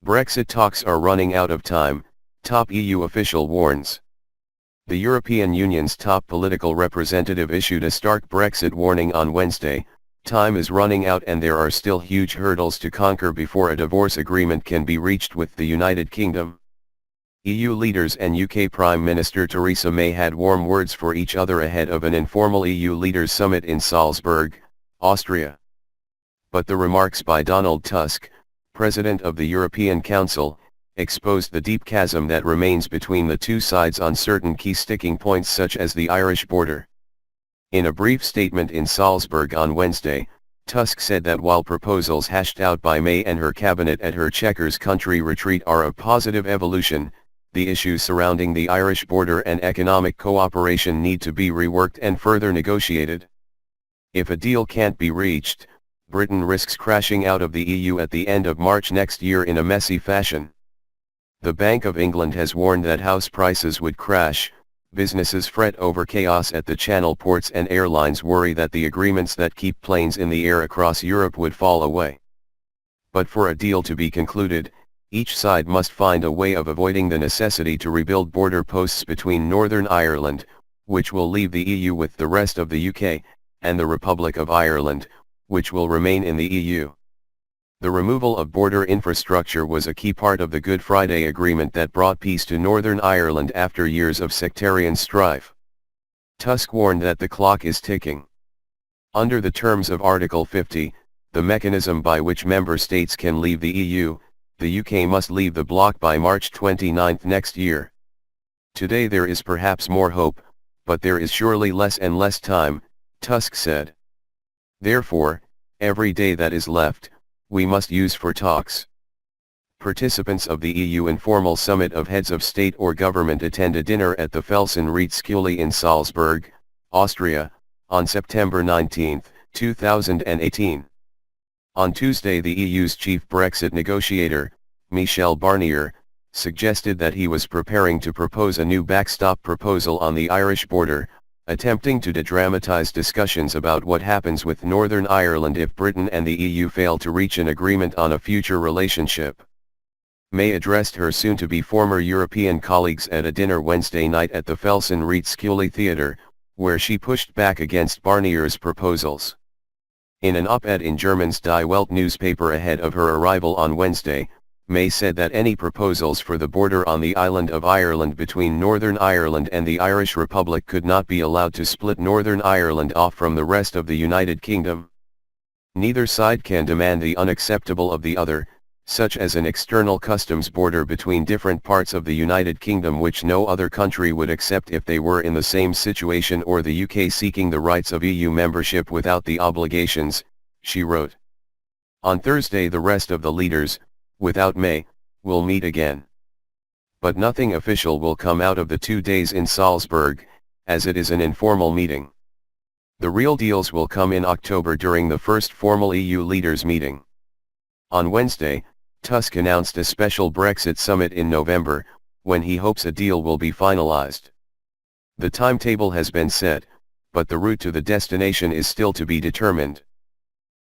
Brexit talks are running out of time, top EU official warns. The European Union's top political representative issued a stark Brexit warning on Wednesday. Time is running out and there are still huge hurdles to conquer before a divorce agreement can be reached with the United Kingdom. EU leaders and UK Prime Minister Theresa May had warm words for each other ahead of an informal EU leaders summit in Salzburg, Austria. But the remarks by Donald Tusk, President of the European Council, exposed the deep chasm that remains between the two sides on certain key sticking points such as the Irish border. In a brief statement in Salzburg on Wednesday, Tusk said that while proposals hashed out by May and her cabinet at her Chequers country retreat are a positive evolution, the issues surrounding the Irish border and economic cooperation need to be reworked and further negotiated. If a deal can't be reached, Britain risks crashing out of the EU at the end of March next year in a messy fashion. The Bank of England has warned that house prices would crash, businesses fret over chaos at the Channel ports and airlines worry that the agreements that keep planes in the air across Europe would fall away. But for a deal to be concluded, each side must find a way of avoiding the necessity to rebuild border posts between Northern Ireland, which will leave the EU with the rest of the UK, and the Republic of Ireland, which will remain in the EU. The removal of border infrastructure was a key part of the Good Friday Agreement that brought peace to Northern Ireland after years of sectarian strife. Tusk warned that the clock is ticking. Under the terms of Article 50, the mechanism by which member states can leave the EU, the UK must leave the bloc by March 29 next year. Today there is perhaps more hope, but there is surely less and less time, Tusk said. Therefore, every day that is left, we must use for talks. Participants of the EU informal summit of heads of state or government attend a dinner at the Felsen-Ried-Skule in Salzburg, Austria, on September 19, 2018. On Tuesday the EU's chief Brexit negotiator, Michel Barnier, suggested that he was preparing to propose a new backstop proposal on the Irish border, attempting to de-dramatize discussions about what happens with Northern Ireland if Britain and the EU fail to reach an agreement on a future relationship. May addressed her soon-to-be former European colleagues at a dinner Wednesday night at the Felsen-Ried-Skule Theatre, where she pushed back against Barnier's proposals. In an op-ed in German's Die Welt newspaper ahead of her arrival on Wednesday, May said that any proposals for the border on the island of Ireland between Northern Ireland and the Irish Republic could not be allowed to split Northern Ireland off from the rest of the United Kingdom. Neither side can demand the unacceptable of the other, such as an external customs border between different parts of the United Kingdom which no other country would accept if they were in the same situation, or the UK seeking the rights of EU membership without the obligations, she wrote. On Thursday the rest of the leaders, without May, will meet again. But nothing official will come out of the 2 days in Salzburg, as it is an informal meeting. The real deals will come in October during the first formal EU leaders meeting. On Wednesday, Tusk announced a special Brexit summit in November, when he hopes a deal will be finalized. The timetable has been set, but the route to the destination is still to be determined.